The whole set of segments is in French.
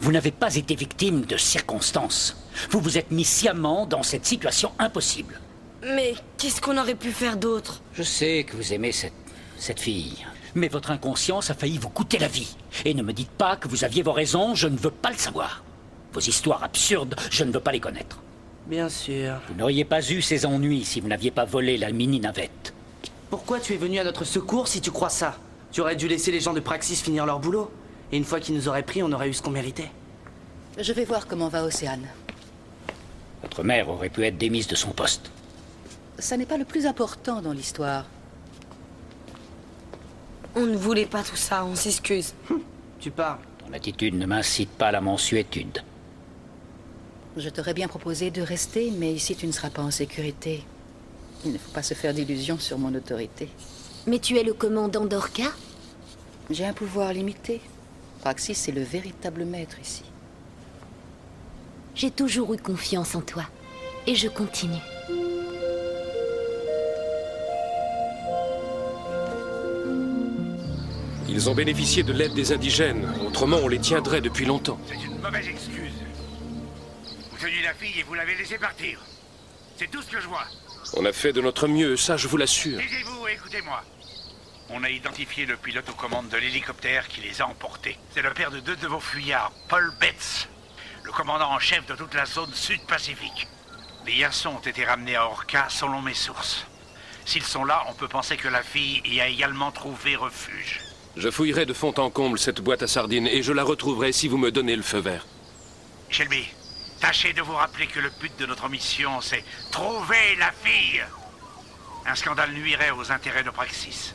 Vous n'avez pas été victime de circonstances. Vous vous êtes mis sciemment dans cette situation impossible. Mais qu'est-ce qu'on aurait pu faire d'autre? Je sais que vous aimez cette fille. Mais votre inconscience a failli vous coûter la vie. Et ne me dites pas que vous aviez vos raisons, je ne veux pas le savoir. Vos histoires absurdes, je ne veux pas les connaître. Bien sûr. Vous n'auriez pas eu ces ennuis si vous n'aviez pas volé la mini-navette. Pourquoi tu es venu à notre secours si tu crois ça? Tu aurais dû laisser les gens de Praxis finir leur boulot. Et une fois qu'ils nous auraient pris, on aurait eu ce qu'on méritait. Je vais voir comment va Océane. Votre mère aurait pu être démise de son poste. Ça n'est pas le plus important dans l'histoire. On ne voulait pas tout ça, on s'excuse. Tu parles. Ton attitude ne m'incite pas à la mansuétude. Je t'aurais bien proposé de rester, mais ici tu ne seras pas en sécurité. Il ne faut pas se faire d'illusions sur mon autorité. Mais tu es le commandant d'Orca? J'ai un pouvoir limité. Praxis est le véritable maître ici. J'ai toujours eu confiance en toi. Et je continue. Ils ont bénéficié de l'aide des indigènes. Autrement, on les tiendrait depuis longtemps. C'est une mauvaise excuse. Vous teniez la fille et vous l'avez laissée partir. C'est tout ce que je vois. On a fait de notre mieux, ça je vous l'assure. Taisez-vous et écoutez-moi. On a identifié le pilote aux commandes de l'hélicoptère qui les a emportés. C'est le père de deux de vos fuyards, Paul Betts, le commandant en chef de toute la zone sud-pacifique. Les garçons ont été ramenés à Orca selon mes sources. S'ils sont là, on peut penser que la fille y a également trouvé refuge. Je fouillerai de fond en comble cette boîte à sardines et je la retrouverai si vous me donnez le feu vert. Shelby, tâchez de vous rappeler que le but de notre mission, c'est trouver la fille. Un scandale nuirait aux intérêts de Praxis.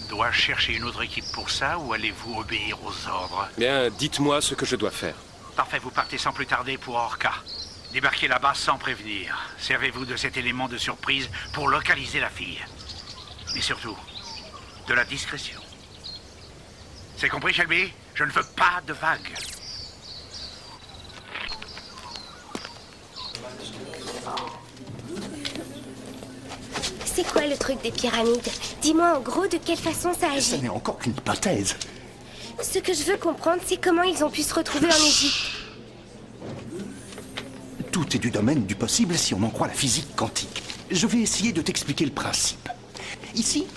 Dois-je chercher une autre équipe pour ça ou allez-vous obéir aux ordres? Bien, dites-moi ce que je dois faire. Parfait, vous partez sans plus tarder pour Orca. Débarquez là-bas sans prévenir. Servez-vous de cet élément de surprise pour localiser la fille. Mais surtout, de la discrétion. C'est compris, Shelby? Je ne veux pas de vagues. C'est quoi le truc des pyramides? Dis-moi en gros de quelle façon ça Ça agit. n'est encore qu'une hypothèse. Ce que je veux comprendre, c'est comment ils ont pu se retrouver en Égypte. Tout est du domaine du possible si on en croit la physique quantique. Je vais essayer de t'expliquer le principe. Ici,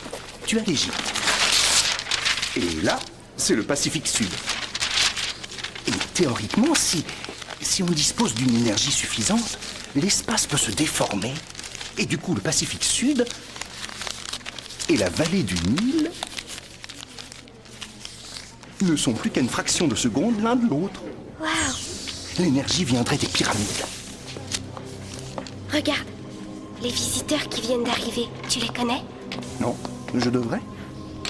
tu as l'Égypte. Et là, c'est le Pacifique Sud. Et théoriquement, si on dispose d'une énergie suffisante, l'espace peut se déformer. Et du coup, le Pacifique Sud et la vallée du Nil ne sont plus qu'à une fraction de seconde l'un de l'autre. Waouh! L'énergie viendrait des pyramides. Regarde, les visiteurs qui viennent d'arriver, tu les connais? Non, je devrais?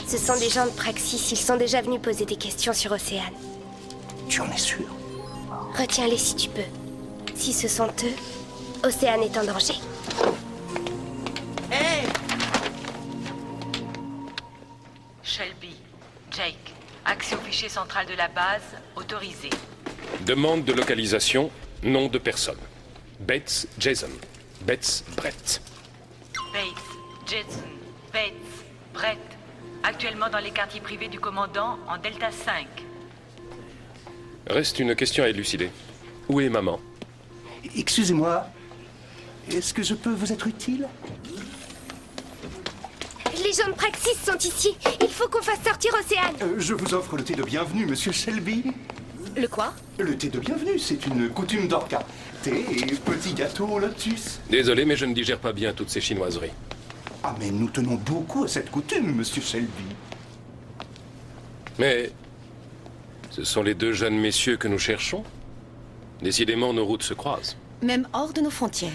Ce sont des gens de Praxis, ils sont déjà venus poser des questions sur Océane. Tu en es sûr? Retiens-les si tu peux. Si ce sont eux, Océane est en danger. Hé! Shelby, Jake, accès au fichier central de la base, autorisé. Demande de localisation, nom de personne. Betts, Jason. Betts, Brett. Bates, Jetson, Bates, Brett. Actuellement dans les quartiers privés du commandant en Delta 5. Reste une question à élucider. Où est maman? Excusez-moi, est-ce que je peux vous être utile? Les gens de Praxis sont ici. Il faut qu'on fasse sortir Océane. Je vous offre le thé de bienvenue, monsieur Shelby. Le quoi? Le thé de bienvenue, c'est une coutume d'Orca. Thé et petit gâteau au lotus. Désolé, mais je ne digère pas bien toutes ces chinoiseries. Ah, mais nous tenons beaucoup à cette coutume, monsieur Shelby. Mais ce sont les deux jeunes messieurs que nous cherchons. Décidément, nos routes se croisent. Même hors de nos frontières.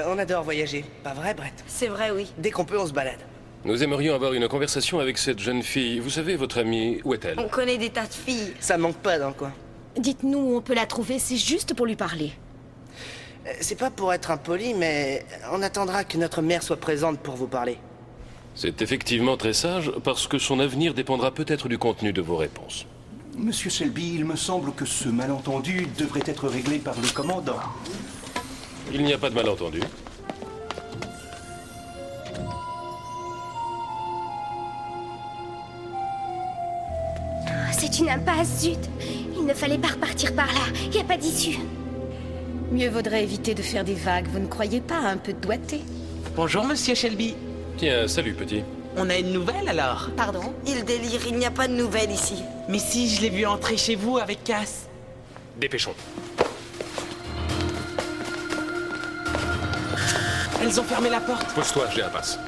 On adore voyager, pas vrai, Brett? C'est vrai, oui. Dès qu'on peut, on se balade. Nous aimerions avoir une conversation avec cette jeune fille. Vous savez, votre amie, où est-elle? On connaît des tas de filles. Ça manque pas dans le coin. Dites-nous où on peut la trouver, c'est juste pour lui parler. C'est pas pour être impoli, mais on attendra que notre mère soit présente pour vous parler. C'est effectivement très sage, parce que son avenir dépendra peut-être du contenu de vos réponses. Monsieur Shelby, il me semble que ce malentendu devrait être réglé par le commandant. Il n'y a pas de malentendu. C'est une impasse, zut. Il ne fallait pas repartir par là. Il n'y a pas d'issue. Mieux vaudrait éviter de faire des vagues, vous ne croyez pas, un peu de doigté? Bonjour, monsieur Shelby. Tiens, salut petit. On a une nouvelle alors? Pardon? Il délire, il n'y a pas de nouvelles ici. Mais si, je l'ai vu entrer chez vous avec Cass. Dépêchons. Elles ont fermé la porte. Pose-toi, j'ai un passe.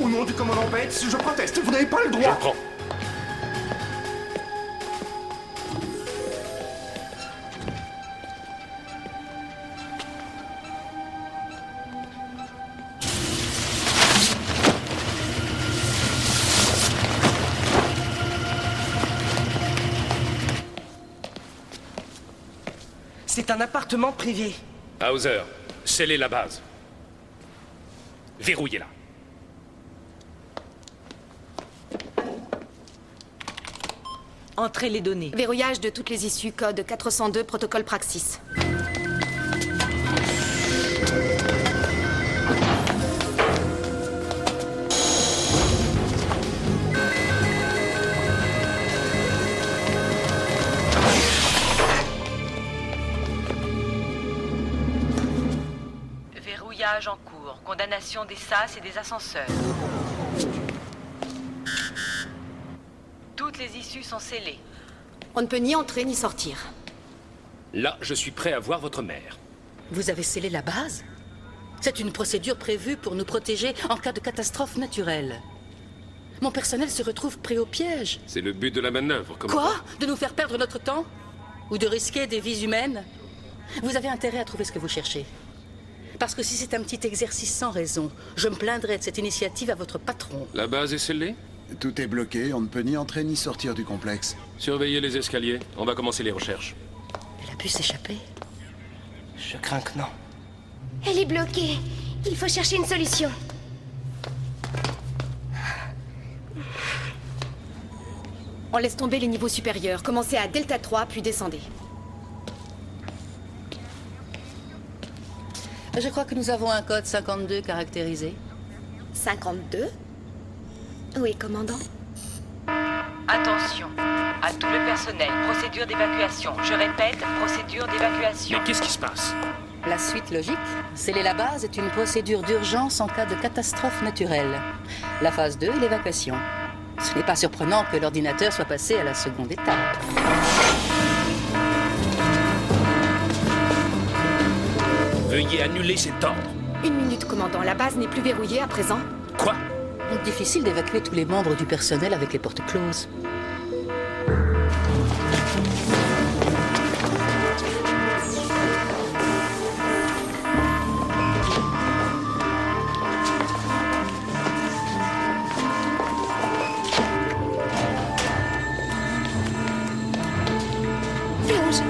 Au nom du commandant Bates, je proteste, vous n'avez pas le Je droit. le prends. C'est un appartement privé. Hauser, scellez la base. Verrouillez-la. Entrez les données. Verrouillage de toutes les issues, code 402, protocole Praxis. Verrouillage en cours. Condamnation des sas et des ascenseurs. Toutes les issues sont scellées. On ne peut ni entrer ni sortir. Là, je suis prêt à voir votre mère. Vous avez scellé la base? C'est une procédure prévue pour nous protéger en cas de catastrophe naturelle. Mon personnel se retrouve pris au piège. C'est le but de la manœuvre, commandant. Quoi? De nous faire perdre notre temps? Ou de risquer des vies humaines? Vous avez intérêt à trouver ce que vous cherchez. Parce que si c'est un petit exercice sans raison, je me plaindrai de cette initiative à votre patron. La base est scellée? Tout est bloqué, on ne peut ni entrer ni sortir du complexe. Surveillez les escaliers. On va commencer les recherches. Elle a pu s'échapper. Je crains que non. Elle est bloquée. Il faut chercher une solution. On laisse tomber les niveaux supérieurs. Commencez à Delta 3, puis descendez. Je crois que nous avons un code 52 caractérisé. 52? Oui, commandant. Attention à tout le personnel. Procédure d'évacuation. Je répète, procédure d'évacuation. Mais qu'est-ce qui se passe? La suite logique, sceller la base est une procédure d'urgence en cas de catastrophe naturelle. La phase 2 est l'évacuation. Ce n'est pas surprenant que l'ordinateur soit passé à la seconde étape. Veuillez annuler cet ordre. Une minute, commandant. La base n'est plus verrouillée à présent. Quoi? Difficile d'évacuer tous les membres du personnel avec les portes closes. Plonge.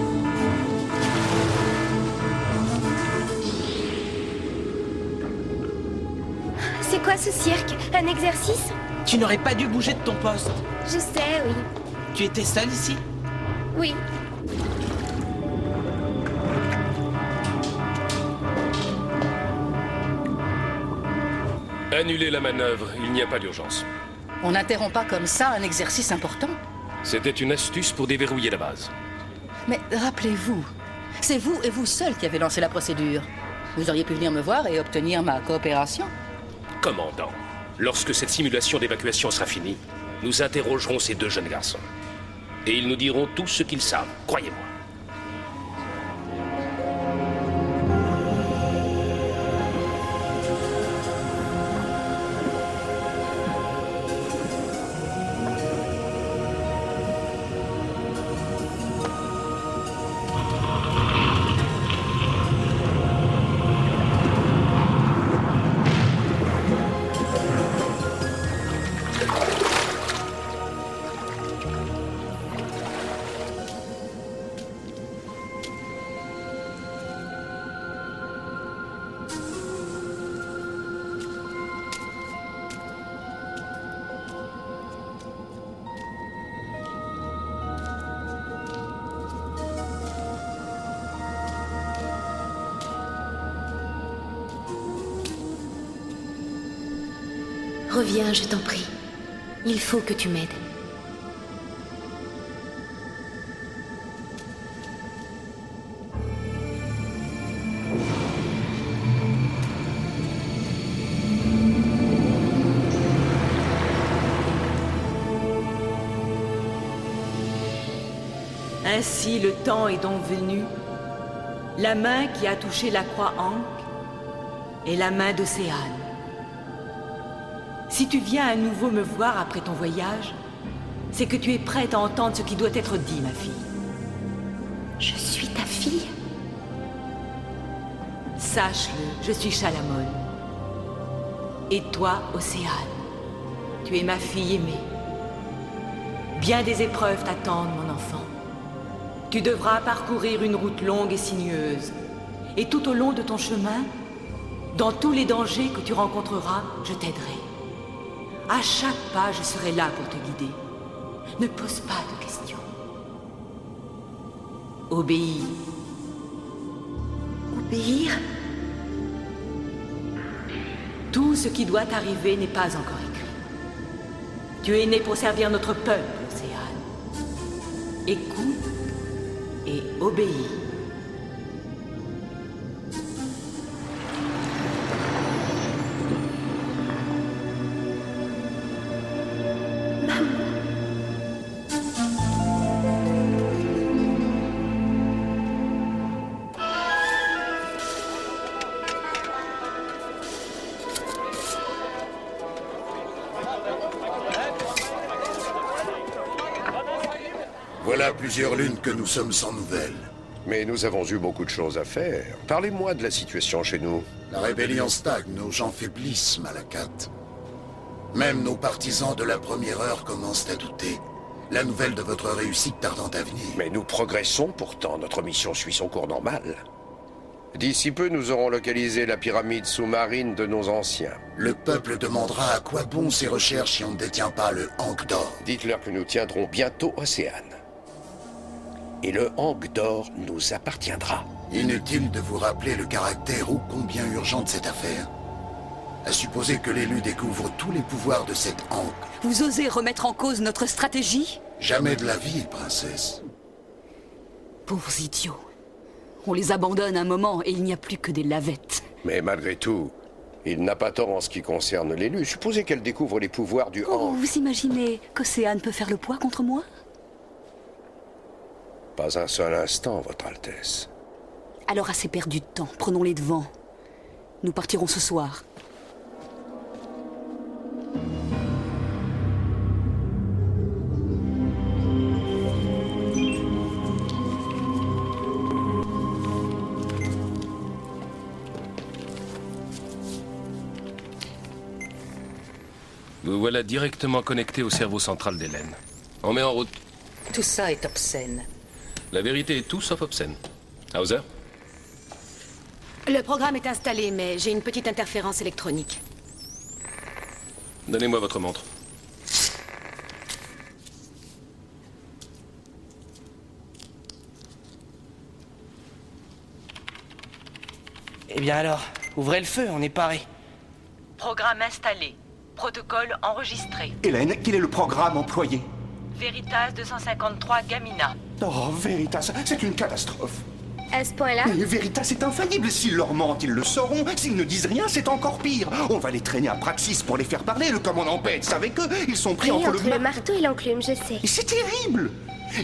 C'est quoi ce cirque? Un exercice? Tu n'aurais pas dû bouger de ton poste. Je sais, oui. Tu étais seul ici? Oui. Annulez la manœuvre. Il n'y a pas d'urgence. On n'interrompt pas comme ça un exercice important. C'était une astuce pour déverrouiller la base. Mais rappelez-vous, c'est vous et vous seul qui avez lancé la procédure. Vous auriez pu venir me voir et obtenir ma coopération. Commandant, lorsque cette simulation d'évacuation sera finie, nous interrogerons ces deux jeunes garçons. Et ils nous diront tout ce qu'ils savent, croyez-moi. Reviens, je t'en prie. Il faut que tu m'aides. Ainsi le temps est donc venu. La main qui a touché la croix Ankh est la main d'Océane. Si tu viens à nouveau me voir après ton voyage, c'est que tu es prête à entendre ce qui doit être dit, ma fille. Je suis ta fille? Sache-le, je suis Shalamon. Et toi, Océane, tu es ma fille aimée. Bien des épreuves t'attendent, mon enfant. Tu devras parcourir une route longue et sinueuse. Et tout au long de ton chemin, dans tous les dangers que tu rencontreras, je t'aiderai. À chaque pas, je serai là pour te guider. Ne pose pas de questions. Obéis. Obéir? Tout ce qui doit arriver n'est pas encore écrit. Tu es né pour servir notre peuple, Océane. Écoute et obéis. Voilà plusieurs lunes que nous sommes sans nouvelles. Mais nous avons eu beaucoup de choses à faire. Parlez-moi de la situation chez nous. La rébellion stagne, nos gens faiblissent, Malakat. Même nos partisans de la première heure commencent à douter. La nouvelle de votre réussite tardant à venir. Mais nous progressons pourtant, notre mission suit son cours normal. D'ici peu, nous aurons localisé la pyramide sous-marine de nos anciens. Le peuple demandera à quoi bon ces recherches si on ne détient pas le Ankh d'or. Dites-leur que nous tiendrons bientôt Océane. Et le Ankh d'or nous appartiendra. Inutile de vous rappeler le caractère ô combien urgent de cette affaire. À supposer que l'élu découvre tous les pouvoirs de cet Ankh. Vous osez remettre en cause notre stratégie? Jamais de la vie, princesse. Pauvres idiots. On les abandonne un moment et il n'y a plus que des lavettes. Mais malgré tout, il n'a pas tort en ce qui concerne l'élu. Supposez qu'elle découvre les pouvoirs du Ankh. Vous imaginez qu'Océane peut faire le poids contre moi? Pas un seul instant, Votre Altesse. Alors assez perdu de temps, prenons-les devant. Nous partirons ce soir. Vous voilà directement connecté au cerveau central d'Hélène. On met en route. Tout ça est obscène. La vérité est tout sauf obscène. Hauser? Le programme est installé, mais j'ai une petite interférence électronique. Donnez-moi votre montre. Eh bien alors, ouvrez le feu, on est paré. Programme installé. Protocole enregistré. Hélène, quel est le programme employé? Veritas 253 Gamina. Oh, Veritas, c'est une catastrophe. À ce point-là? Mais Veritas est infaillible. S'ils leur mentent, ils le sauront. S'ils ne disent rien, c'est encore pire. On va les traîner à Praxis pour les faire parler. Le commandant Bates avec eux. Ils sont pris Oui, entre le marteau et l'enclume, je sais. Et c'est terrible.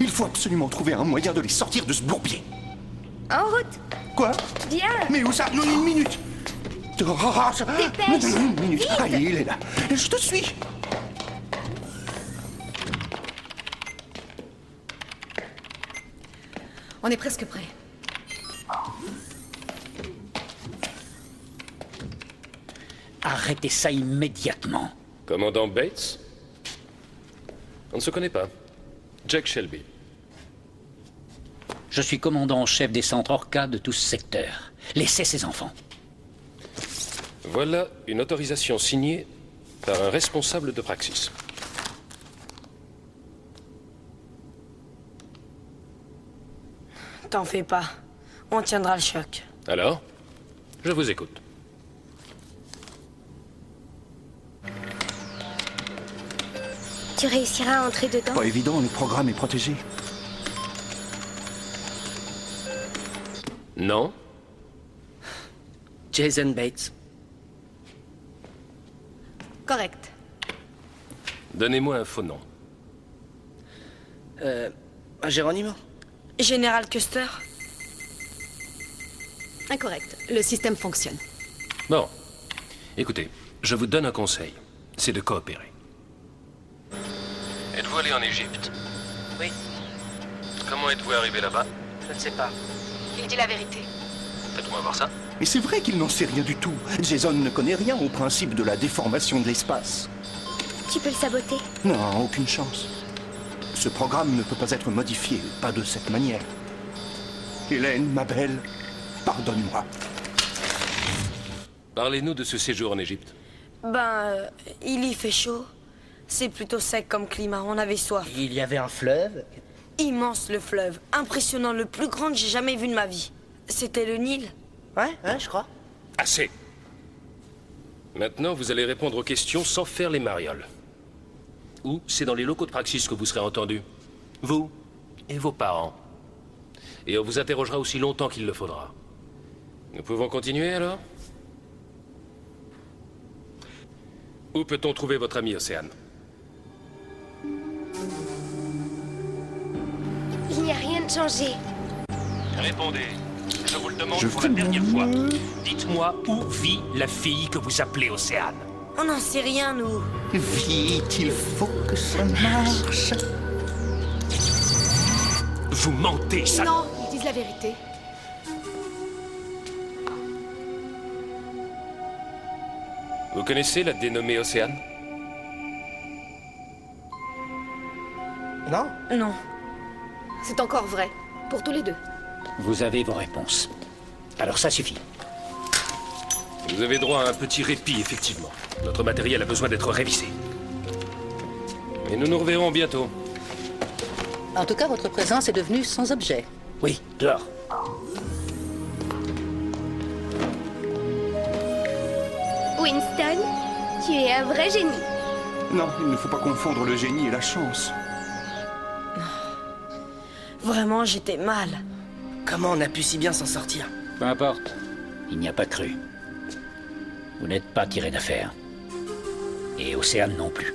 Il faut absolument trouver un moyen de les sortir de ce bourbier. En route. Quoi? Viens. Mais où ça? Non, une minute. Dépêche. Une minute. Vite. Allez, il est là. Je te suis. On est presque prêt. Arrêtez ça immédiatement. Commandant Bates? On ne se connaît pas. Jack Shelby. Je suis commandant en chef des centres Orca de tout ce secteur. Laissez ces enfants. Voilà une autorisation signée par un responsable de Praxis. T'en fais pas. On tiendra le choc. Alors, je vous écoute. Tu réussiras à entrer dedans? Pas évident, le programme est protégé. Non. Jason Bates. Correct. Donnez-moi un faux nom. Geronimo. Général Custer? Incorrect. Le système fonctionne. Bon. Écoutez, je vous donne un conseil. C'est de coopérer. Êtes-vous allé en Égypte? Oui, Comment êtes-vous arrivé là-bas? je ne sais pas. Il dit la vérité. Faites-moi voir ça. Mais c'est vrai qu'il n'en sait rien du tout. Jason ne connaît rien au principe de la déformation de l'espace. Tu peux le saboter. Non, aucune chance. Ce programme ne peut pas être modifié, pas de cette manière. Hélène, ma belle, pardonne-moi. Parlez-nous de ce séjour en Égypte. Il y fait chaud. C'est plutôt sec comme climat, on avait soif. Il y avait un fleuve. Immense le fleuve, impressionnant, le plus grand que j'ai jamais vu de ma vie. C'était le Nil. Ouais, je crois. Assez. Maintenant, vous allez répondre aux questions sans faire les marioles. Ou c'est dans les locaux de Praxis que vous serez entendu. Vous et vos parents. Et on vous interrogera aussi longtemps qu'il le faudra. Nous pouvons continuer alors? Où peut-on trouver votre ami Océane? Il n'y a rien de changé. Répondez. Je vous le demande pour la dernière fois. Dites-moi où vit la fille que vous appelez Océane. On n'en sait rien, nous. Vite, il faut que ça marche. Vous mentez, ça... Non, ils disent la vérité. Vous connaissez la dénommée Océane? Non? Non. C'est encore vrai. Pour tous les deux. Vous avez vos réponses. Alors ça suffit. Vous avez droit à un petit répit, effectivement. Notre matériel a besoin d'être révisé. Et nous nous reverrons bientôt. En tout cas, votre présence est devenue sans objet. Oui, dehors. Winston, tu es un vrai génie. Non, il ne faut pas confondre le génie et la chance. Vraiment, j'étais mal. Comment on a pu si bien s'en sortir? Peu importe. Il n'y a pas cru. Vous n'êtes pas tiré d'affaire. Et Océane non plus.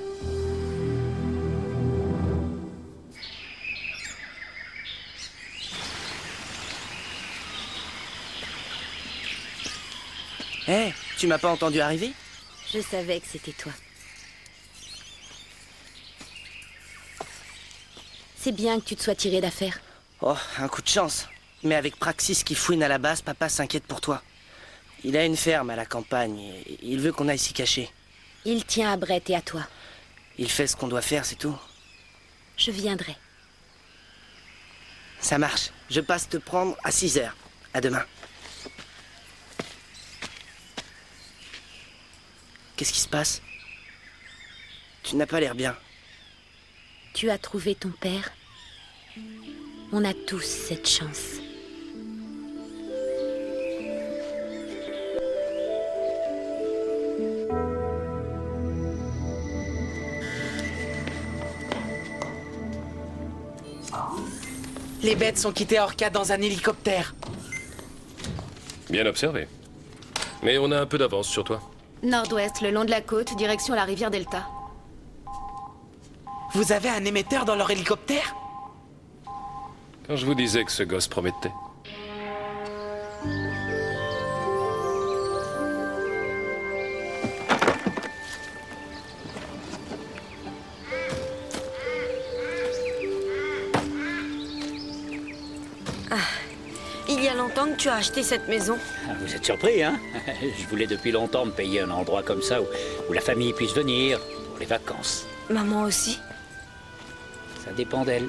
Hé, tu m'as pas entendu arriver? Je savais que c'était toi. C'est bien que tu te sois tiré d'affaire. Oh, un coup de chance. Mais avec Praxis qui fouine à la base, papa s'inquiète pour toi. Il a une ferme à la campagne et il veut qu'on aille s'y cacher. Il tient à Brett et à toi. Il fait ce qu'on doit faire, c'est tout. Je viendrai. Ça marche. Je passe te prendre à 6h. À demain. Qu'est-ce qui se passe? Tu n'as pas l'air bien. Tu as trouvé ton père. On a tous cette chance. Les bêtes sont quittées Orca dans un hélicoptère. Bien observé. Mais on a un peu d'avance sur toi. Nord-ouest, le long de la côte, direction la rivière Delta. Vous avez un émetteur dans leur hélicoptère? Quand je vous disais que ce gosse promettait. Il y a longtemps que tu as acheté cette maison. Vous êtes surpris, hein? Je voulais depuis longtemps me payer un endroit comme ça où la famille puisse venir pour les vacances. Maman aussi. Ça dépend d'elle.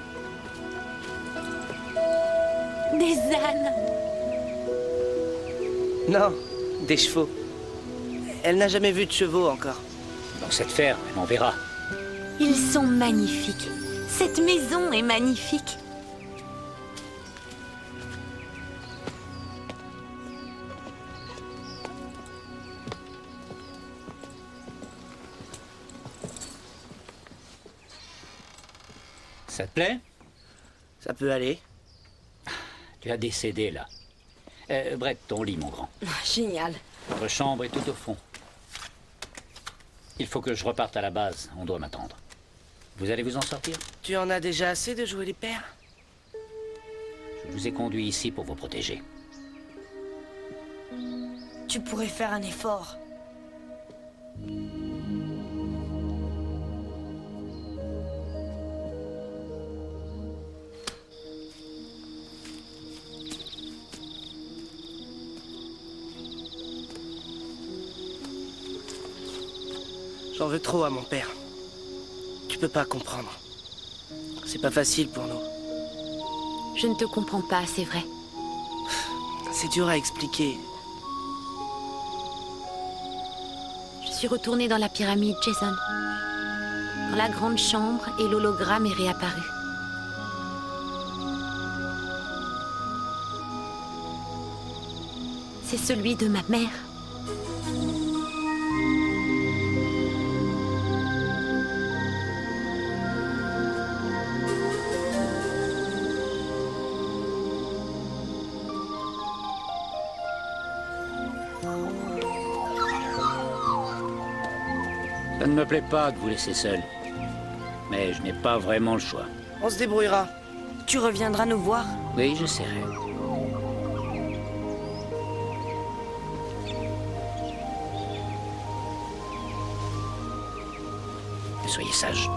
Des ânes. Non, des chevaux. Elle n'a jamais vu de chevaux encore. Dans cette ferme, elle en verra. Ils sont magnifiques. Cette maison est magnifique. Ça te plaît? Ça peut aller. Tu as des CD, là. Brett, ton lit, mon grand. Génial. Votre chambre est tout au fond. Il faut que je reparte à la base. On doit m'attendre. Vous allez vous en sortir? Tu en as déjà assez de jouer les pères? Je vous ai conduit ici pour vous protéger. Tu pourrais faire un effort. J'en veux trop à mon père. Tu peux pas comprendre. C'est pas facile pour nous. Je ne te comprends pas, c'est vrai. C'est dur à expliquer. Je suis retournée dans la pyramide, Jason. Dans la grande chambre, et l'hologramme est réapparu. C'est celui de ma mère. Ça ne me plaît pas de vous laisser seul. Mais je n'ai pas vraiment le choix. On se débrouillera. Tu reviendras nous voir? Oui, j'essaierai. Mais soyez sages.